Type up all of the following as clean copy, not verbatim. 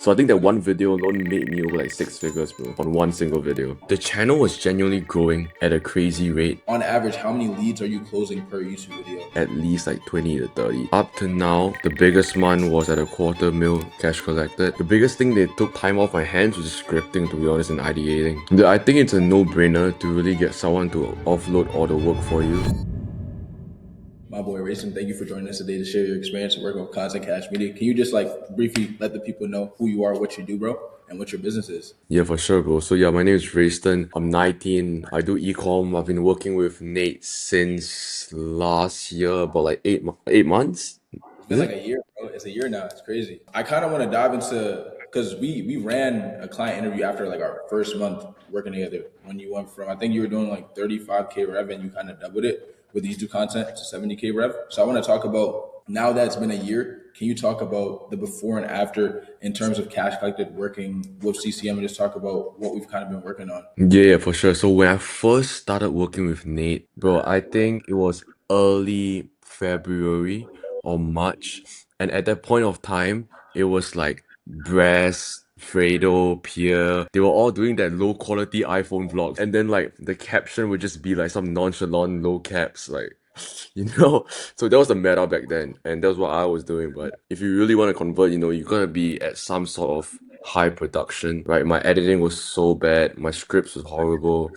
So I think that one video alone made me over like 6 figures, bro, on one single video. The channel was genuinely growing at a crazy rate. On average, how many leads are you closing per YouTube video? At least like 20 to 30. Up to now, the biggest month was at a $250,000 cash collected. The biggest thing that took time off my hands was scripting, to be honest, and ideating. I think it's a no-brainer to really get someone to offload all the work for you. My boy Rayson, thank you for joining us today to share your experience working with Content Cash Media. Can you just briefly let the people know who you are, what you do, bro, and what your business is? Yeah, for sure, bro. So yeah, my name is Rayston. I'm 19. I do ecom. I've been working with Nate since last year, about like 8 months. It's been like a year, bro. It's a year now. It's crazy. I kind of want to dive into, because we ran a client interview after like our first month working together, when you went from, I think you were doing like 35K rev and you kind of doubled it with YouTube content to 70K rev. So I want to talk about, now that it's been a year, can you talk about the before and after in terms of cash collected working with CCM, and just talk about what we've kind of been working on? Yeah, for sure. So when I first started working with Nate, bro, I think it was early February or March. And at that point of time, it was like Brass, Fredo, Pierre. They were all doing that low quality iPhone vlogs. And then like the caption would just be like some nonchalant low caps, like, you know. So that was the meta back then, and that was what I was doing. But if you really want to convert, you gotta be at some sort of high production, right? My editing was so bad, my scripts was horrible.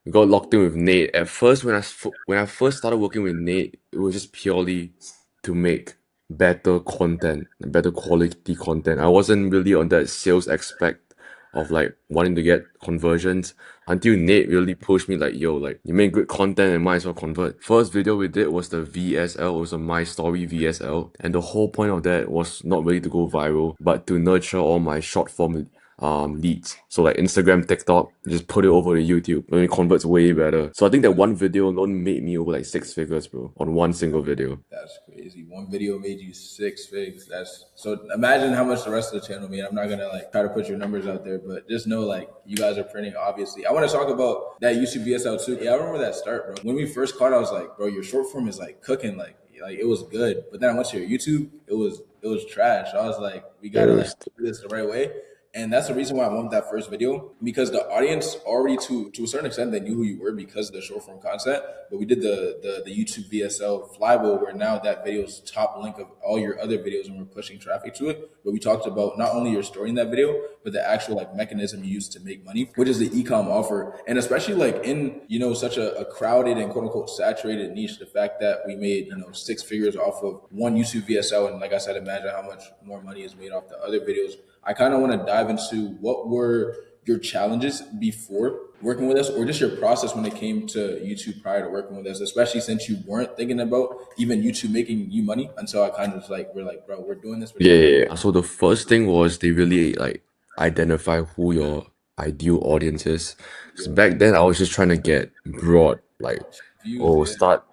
We got locked in with Nate. At first, when I first started working with Nate, it was just purely to make better content, better quality content. I wasn't really on that sales aspect of like wanting to get conversions until Nate really pushed me like, yo, like you make good content and might as well convert. First video we did was the VSL, it was a My Story VSL, and the whole point of that was not really to go viral, but to nurture all my short form leads. So like Instagram, TikTok, just put it over to YouTube and it converts way better. So I think that one video alone made me over like 6 figures, bro, on one single video. That's crazy. One video made you 6 figs. That's so, imagine how much the rest of the channel made. I'm not gonna like try to put your numbers out there, but just know like you guys are printing, obviously. I want to talk about that YouTube VSL too. Yeah, I remember that start, bro. When we first caught, I was like, bro, your short form is like cooking, like it was good. But then I went to your YouTube, it was trash. I was like, we gotta like do this the right way. And that's the reason why I went with that first video, because the audience already to a certain extent, they knew who you were because of the short form content. But we did the YouTube VSL flywheel, where now that video's top link of all your other videos and we're pushing traffic to it. But we talked about not only your story in that video, but the actual like mechanism you use to make money, which is the ecom offer. And especially like in, such a crowded and quote unquote saturated niche, the fact that we made, 6 figures off of one YouTube VSL. And like I said, imagine how much more money is made off the other videos. I kind of want to dive into what were your challenges before working with us, or just your process when it came to YouTube prior to working with us, especially since you weren't thinking about even YouTube making you money until I kind of we're like, bro, we're doing this. Yeah. So the first thing was they really like identify who your ideal audience is. So back then I was just trying to get broad, like, Views, start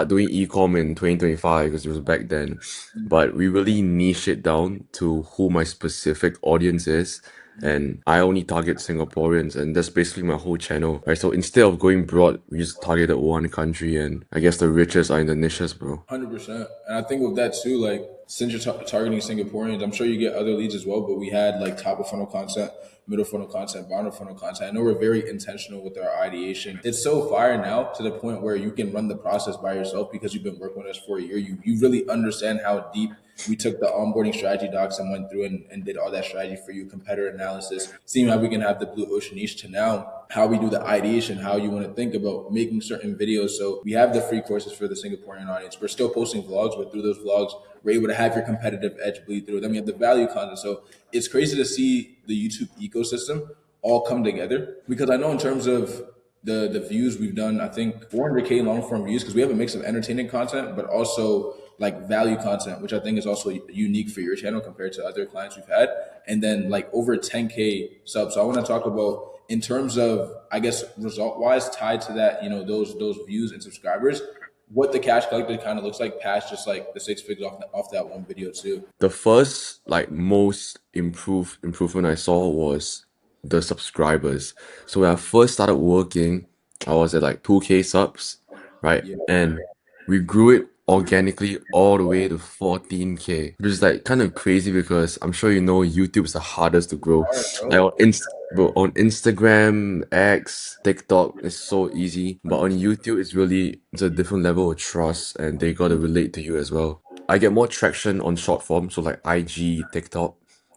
doing ecom in 2025 because it was back then. But we really niche it down to who my specific audience is. And I only target Singaporeans, and that's basically my whole channel, right? So instead of going broad, we just targeted one country, and I guess the riches are in the niches, bro. 100%. And I think with that too, like since you're targeting Singaporeans, I'm sure you get other leads as well, but we had like top of funnel content, middle funnel content, bottom of funnel content. I know we're very intentional with our ideation. It's so fire now to the point where you can run the process by yourself because you've been working with us for a year. You really understand how deep we took the onboarding strategy docs and went through and did all that strategy for you, competitor analysis, seeing how we can have the blue ocean niche, to now how we do the ideation, how you want to think about making certain videos. So we have the free courses for the Singaporean audience. We're still posting vlogs, but through those vlogs, we're able to have your competitive edge bleed through. Then we have the value content. So it's crazy to see the YouTube ecosystem all come together, because I know in terms of the views we've done, I think 400K long form views, because we have a mix of entertaining content, but also like value content, which I think is also unique for your channel compared to other clients we've had. And then like over 10K subs. So I want to talk about, in terms of, I guess, result wise tied to that, those views and subscribers, what the cash collected kind of looks like past just like the 6 figures off that one video too. The first like most improvement I saw was the subscribers. So when I first started working, I was at like 2K subs, right? Yeah. And we grew it organically all the way to 14K, which is like kind of crazy because I'm sure you know YouTube is the hardest to grow. Hard, Like bro. bro, on Instagram, X, TikTok, it's so easy, but on 100%. YouTube, it's a different level of trust, and they gotta relate to you as well. I get more traction on short form, so like IG, TikTok,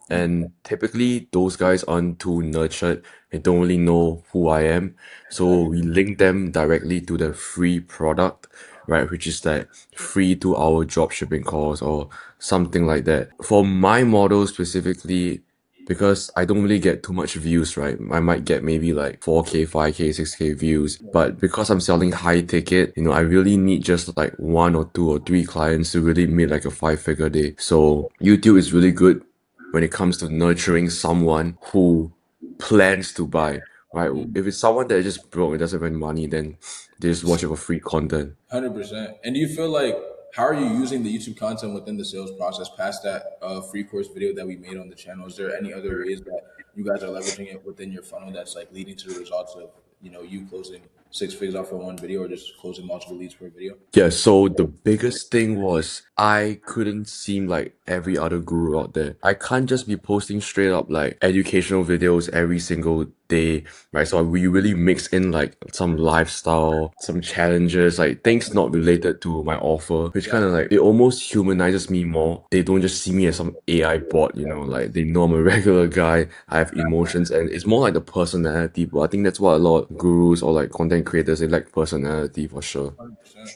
and typically those guys aren't too nurtured. They don't really know who I am, so Exactly. we link them directly to the free product, right? Which is that free 2 hour drop shipping course or something like that. For my model specifically, because I don't really get too much views, right? I might get maybe like 4K, 5K, 6K views. But because I'm selling high ticket, I really need just like one or two or three clients to really make like a 5 figure day. So YouTube is really good when it comes to nurturing someone who plans to buy, right? If it's someone that is just broke and doesn't have any money, then they just watch it for free content. 100%. And do you feel like how are you using the YouTube content within the sales process past that free course video that we made on the channel? Is there any other ways that you guys are leveraging it within your funnel that's like leading to the results of you closing 6 figures off of one video or just closing multiple leads per video? Yeah, so the biggest thing was I couldn't seem like every other guru out there. I can't just be posting straight up like educational videos every single day, right? So we really mix in like some lifestyle, some challenges, like things not related to my offer, which kind of Exactly. like it almost humanizes me more. They don't just see me as some AI bot, like they know I'm a regular guy. I have emotions, and it's more like the personality. But I think that's what a lot of gurus or like content creators, they like personality for sure. 100%.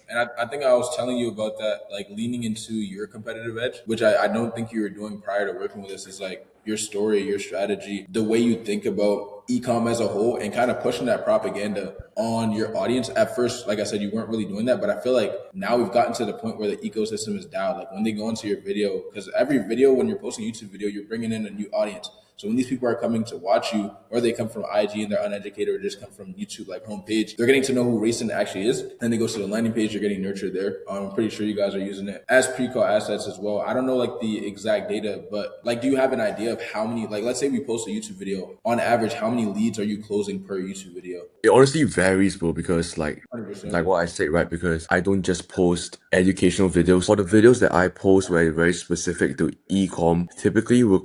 And I think I was telling you about that, like leaning into your competitive edge, which I don't think you were doing prior to working with us, is like your story, your strategy, the way you think about ecom as a whole, and kind of pushing that propaganda on your audience. At first, like I said, you weren't really doing that, but I feel like now we've gotten to the point where the ecosystem is down. Like when they go into your video, because every video, when you're posting a YouTube video, you're bringing in a new audience. So when these people are coming to watch you, or they come from IG and they're uneducated, or just come from YouTube like homepage, they're getting to know who Racing actually is. Then they go to the landing page, you're getting nurtured there. I'm pretty sure you guys are using it as pre-call assets as well. I don't know like the exact data, but like, do you have an idea of how many? Like, let's say we post a YouTube video. On average, how many leads are you closing per YouTube video? It honestly varies, bro, because 100%. like what I said, right? Because I don't just post educational videos. For the videos that I post where it's very specific to ecom, typically we'll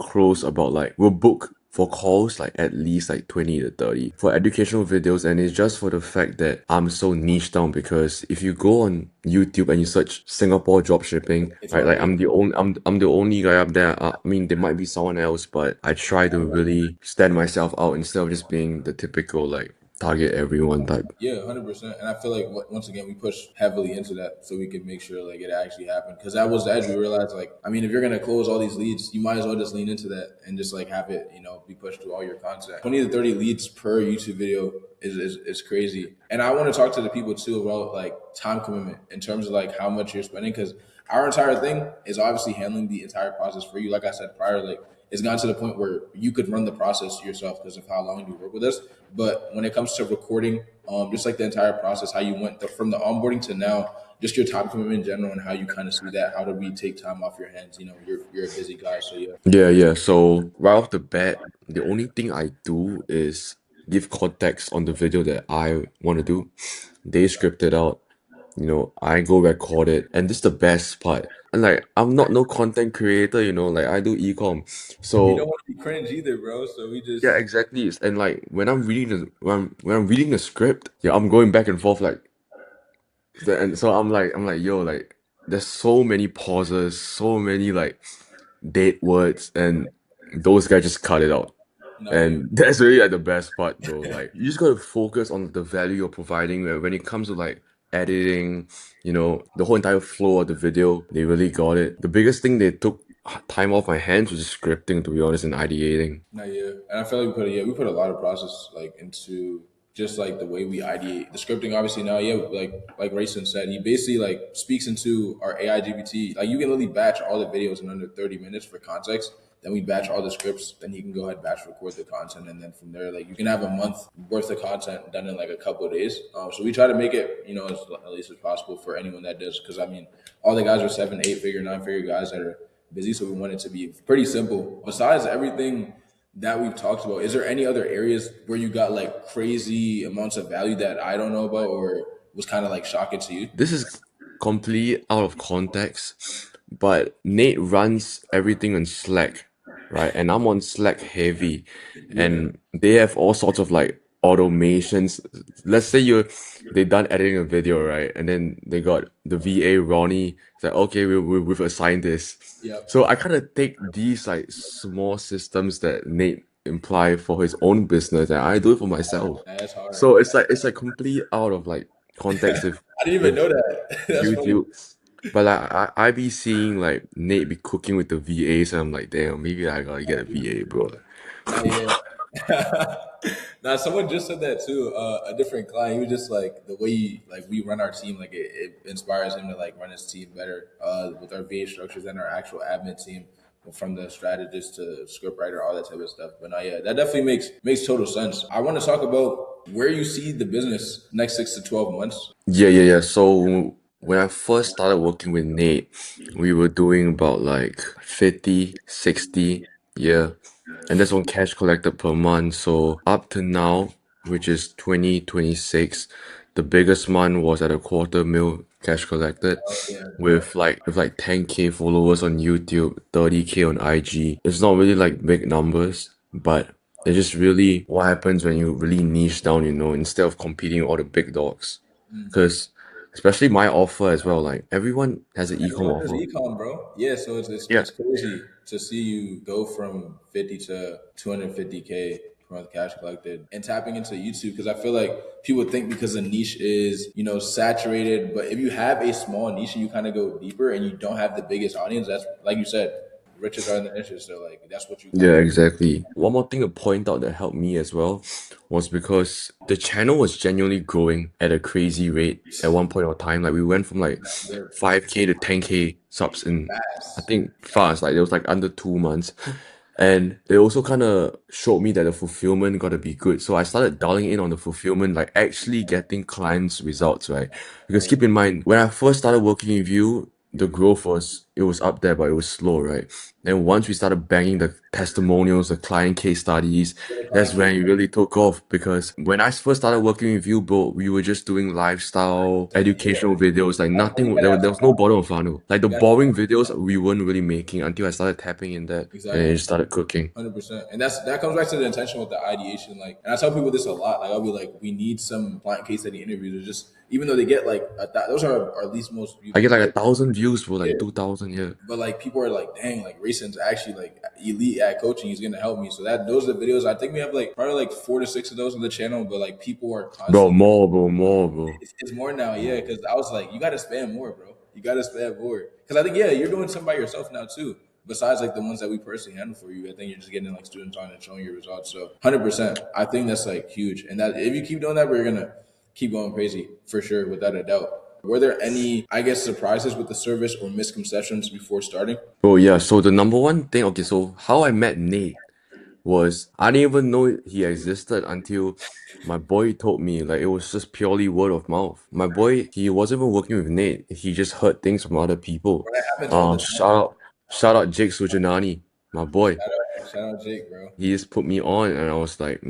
book for calls like at least like 20 to 30 for educational videos, and it's just for the fact that I'm so niche down. Because if you go on YouTube and you search Singapore dropshipping, It's right, like already I'm the only guy up there. I mean, there might be someone else, but I try to really stand myself out instead of just being the typical like target everyone type. Yeah, 100%. And I feel like once again we push heavily into that so we can make sure like it actually happened because that was the edge. We realized like I mean if you're gonna close all these leads, you might as well just lean into that and just like have it be pushed through all your content. 20 to 30 leads per YouTube video is crazy. And I want to talk to the people too about like time commitment in terms of like how much you're spending because our entire thing is obviously handling the entire process for you. Like I said prior, like it's gotten to the point where you could run the process yourself because of how long you work with us. But when it comes to recording, just like the entire process, how you went from the onboarding to now, just your time commitment in general and how you kind of see that. How do we take time off your hands? You're a busy guy, so yeah. Yeah, yeah. So right off the bat, the only thing I do is give context on the video that I want to do. They script it out, I go record it, and this is the best part. And like I'm not no content creator, like I do ecom. We don't So want to be cringe either, bro. So we yeah, just exactly. And like when I'm reading the script, yeah, I'm going back and forth like and so I'm like, yo, like there's so many pauses, so many like dead words, and those guys just cut it out. no, yeah. And that's really like the best part, bro. Like you just gotta focus on the value you're providing when it comes to like editing, the whole entire flow of the video, they really got it. The biggest thing they took time off my hands was just scripting, to be honest, and ideating. No, yeah, and I feel like we put a lot of process like into just like the way we ideate the scripting. Obviously now, yeah, like Rayson said, he basically like speaks into our AI GPT. Like you can literally batch all the videos in under 30 minutes for context. Then we batch all the scripts. Then he can go ahead batch record the content, and then from there, like you can have a month worth of content done in like a couple of days. So we try to make it, as at least as possible for anyone that does. Because I mean, all the guys are 7, 8 figure, 9 figure guys that are busy. So we want it to be pretty simple. Besides everything that we've talked about, is there any other areas where you got like crazy amounts of value that I don't know about or was kind of like shocking to you? This is completely out of context, but Nate runs everything on Slack, right? And I'm on Slack heavy, Yeah. and they have all sorts of like automations. Let's say they done editing a video, right? And then they got the VA Ronnie. It's like, okay, we've assigned this. Yep. So I kind of take these like small systems that Nate imply for his own business, and I do it for myself. That's hard. So it's like complete out of like context I didn't even with know that. That's funny. YouTube. But like I be seeing like Nate be cooking with the VAs, and I'm like, damn, maybe I gotta get a VA, bro. Not yet. Now, someone just said that too. A different client, he was just like the way like we run our team, like it inspires him to like run his team better with our VA structures and our actual admin team, from the strategist to script writer, all that type of stuff. But yeah, that definitely makes total sense. I want to talk about where you see the business next 6 to 12 months. Yeah. So when I first started working with Nate, we were doing about like 50, 60, yeah. And that's on cash collected per month. So up to now, which is 2026, the biggest month was at a quarter mil cash collected Oh yeah, with like 10K followers on YouTube, 30K on IG. It's not really like big numbers, but it's just really what happens when you really niche down, instead of competing with all the big dogs. Because especially my offer as well, like everyone has an ecom everyone does offer. ecom, bro. Yeah, so Yeah. it's crazy to see you go from 50 to 250K per month cash collected and tapping into YouTube, because I feel like people think because the niche is saturated, but if you have a small niche and you kind of go deeper and you don't have the biggest audience, that's like you said, riches are in the niches. So like that's what you kind Yeah, of exactly. One more thing to point out that helped me as well was because the channel was genuinely growing at a crazy rate at one point of time. Like we went from like work 5K to 10K subs in I fast. think fast, like it was like under 2 months. And it also kind of showed me that the fulfillment got to be good. So I started dialing in on the fulfillment, like actually getting clients results, right? Because keep in mind, when I first started working with you, the growth it was up there, but it was slow, right? Then once we started banging the testimonials, the client case studies, The that's client case, when it really took off. Because when I first started working with you, bro, we were just doing lifestyle, yeah, educational videos, like that's all you nothing. gotta There have. was no bottom of funnel. Like the You gotta boring videos we weren't really making until I started tapping in that, and exactly. it started cooking. 100%. And that comes back to the intention with the ideation. Like, and I tell people this a lot. Like, I'll be like, we need some client case study interviews. Or just even though they get like those are our least most viewed I get like videos. 1,000 views for Yeah. like 2,000, yeah. But like people are like, dang, like Rayson's actually like elite at coaching. He's gonna help me. So those are the videos. I think we have like probably like 4 to 6 of those on the channel. But like people are Bro, constantly. more, bro, more, bro. It's more now, yeah. More. Because I was like, you got to spam more, bro. You got to spam more. Because I think, yeah, you're doing some by yourself now too. Besides like the ones that we personally handle for you, I think you're just getting like students on and showing your results. So 100%, I think that's like huge. And that if you keep doing that, we're gonna keep going crazy for sure, without a doubt. Were there any, I guess, surprises with the service or misconceptions before starting? Bro, yeah, so the number one thing, okay, so how I met Nate was I didn't even know he existed until my boy told me. Like it was just purely word of mouth. My boy, he wasn't even working with Nate. He just heard things from other people. Bro, that happens all the Shout time. out, shout out Jake Sujanani, my boy. Shout out Jake, bro. He just put me on, and I was like,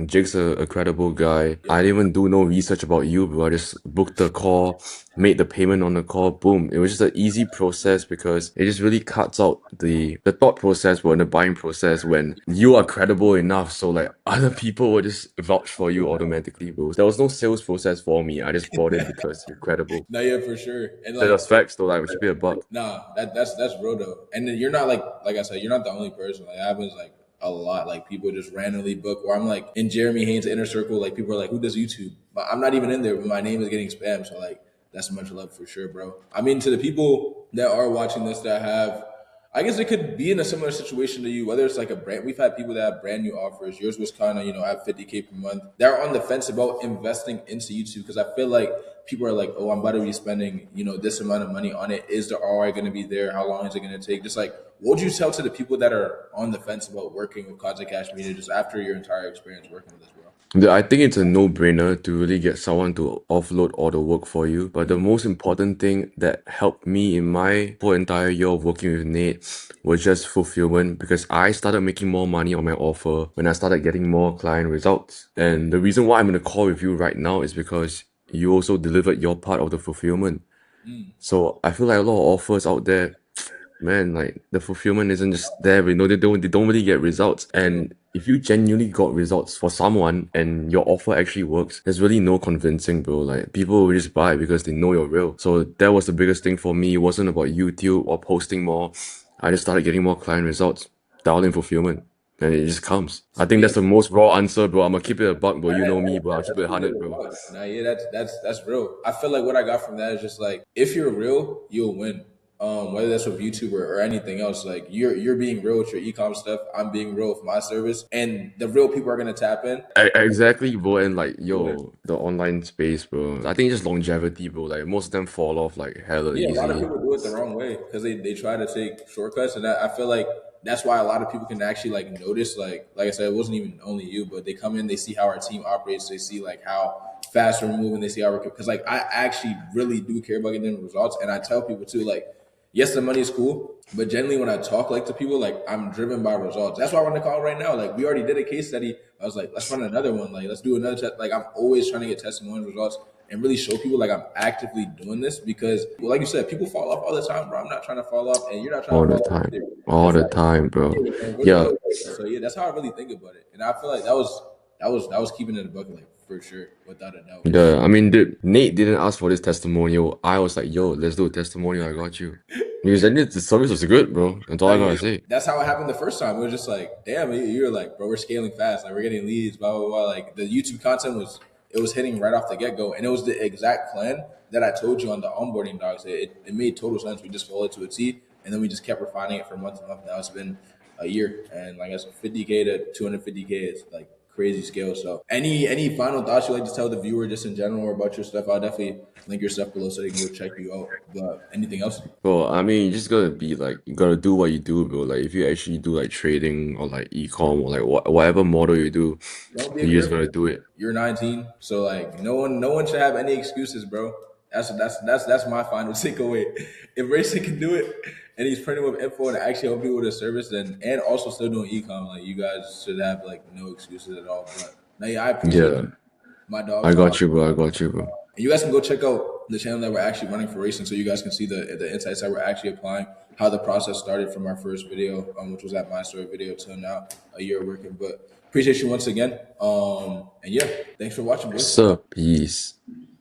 Jake's a credible guy. I didn't even do no research about you, bro. I just booked the call, made the payment on the call, boom. It was just an easy process because it just really cuts out the thought process or the buying process when you are credible enough. So like other people will just vouch for you automatically, bro. There was no sales process for me. I just bought it because you're credible. No, yeah, for sure. And That like was facts though, like it should be a buck. nah, that's real though. And then you're not like I said, you're not the only person. Like it happens like a lot. Like people just randomly book, or I'm like in Jeremy Haynes' inner circle, like people are like, who does YouTube? But I'm not even in there, but my name is getting spammed. So like that's much love for sure, bro. I mean, to the people that are watching this that have, I guess it could be in a similar situation to you, whether it's like a brand. We've had people that have brand new offers. Yours was kind of, have 50K per month. They're on the fence about investing into YouTube because I feel like people are like, oh, I'm about to be spending, this amount of money on it. Is the ROI going to be there? How long is it going to take? Just like, what would you tell to the people that are on the fence about working with Content Cash Media just after your entire experience working with us, bro? I think it's a no-brainer to really get someone to offload all the work for you. But the most important thing that helped me in my whole entire year of working with Nate was just fulfillment because I started making more money on my offer when I started getting more client results. And the reason why I'm in a call with you right now is because you also delivered your part of the fulfillment. So I feel like a lot of offers out there, man, like the fulfillment isn't just there. You know, they don't really get results. And if you genuinely got results for someone and your offer actually works, there's really no convincing, bro. Like people will just buy because they know you're real. So that was the biggest thing for me. It wasn't about YouTube or posting more. I just started getting more client results, dial in fulfillment. And it just comes. I think that's Sweet. the most raw answer, bro. I'm gonna keep it a buck, bro. You know me, bro. I'll keep it 100, bro. Nah, yeah, that's real. I feel like what I got from that is just like if you're real, you'll win. Whether that's with YouTube or anything else, like you're being real with your ecom stuff. I'm being real with my service, and the real people are gonna tap in. Exactly, bro. And like, You'll win. yo, the online space, bro. I think just longevity, bro. Like most of them fall off like hella Yeah, a lot of easy. people do it the wrong way because they try to take shortcuts, and I feel like that's why a lot of people can actually like notice. Like I said, it wasn't even only you, but they come in, they see how our team operates, they see like how fast we're moving, they see how we're because like I actually really do care about getting results, and I tell people too like. Yes, the money is cool, but generally when I talk like to people, like I'm driven by results. That's why I want to call right now. Like we already did a case study. I was like, let's run another one. Like let's do another test. Like I'm always trying to get testimonial results and really show people like I'm actively doing this because, well, like you said, people fall off all the time, bro. I'm not trying to fall off, and you're not trying All to the fall off time. either. All That's the like, time, bro. yeah, and we're Yeah. gonna. So yeah, that's how I really think about it, and I feel like that was keeping it a bucket, like for sure, without a doubt. I mean, dude, Nate didn't ask for this testimonial. I was like, yo, let's do a testimonial. I got you. Because then the service was good, bro. That's all Now, I yeah, gotta say. that's how it happened the first time. It was just like, damn, you're like, bro, we're scaling fast. Like, we're getting leads, blah, blah, blah. Like, the YouTube content was hitting right off the get go. And it was the exact plan that I told you on the onboarding docs. It made total sense. We just followed it to a T. And then we just kept refining it from month to month. Now it's been a year. And like I said, 50K to 250K is like crazy scale. So, any final thoughts you'd like to tell the viewer just in general or about your stuff? I'll definitely link your stuff below so they can go check you out. But anything else? Bro, I mean, you just gotta be like, you gotta do what you do, bro. Like, if you actually do like trading or like ecom or like whatever model you do, Don't be you just afraid. gotta do it. You're 19, so like no one should have any excuses, bro. That's my final takeaway. If Racing can do it, and he's printing with info and actually helping people with a service, then and also still doing ecom, like you guys should have like no excuses at all. But no, yeah, I appreciate Yeah, you. My dog I talk. got you, bro. I got you, bro. And you guys can go check out the channel that we're actually running for racing, so you guys can see the insights that we're actually applying, how the process started from our first video, which was that my story video, till now a year working. But appreciate you once again. And yeah, thanks for watching, boys. Sir, peace.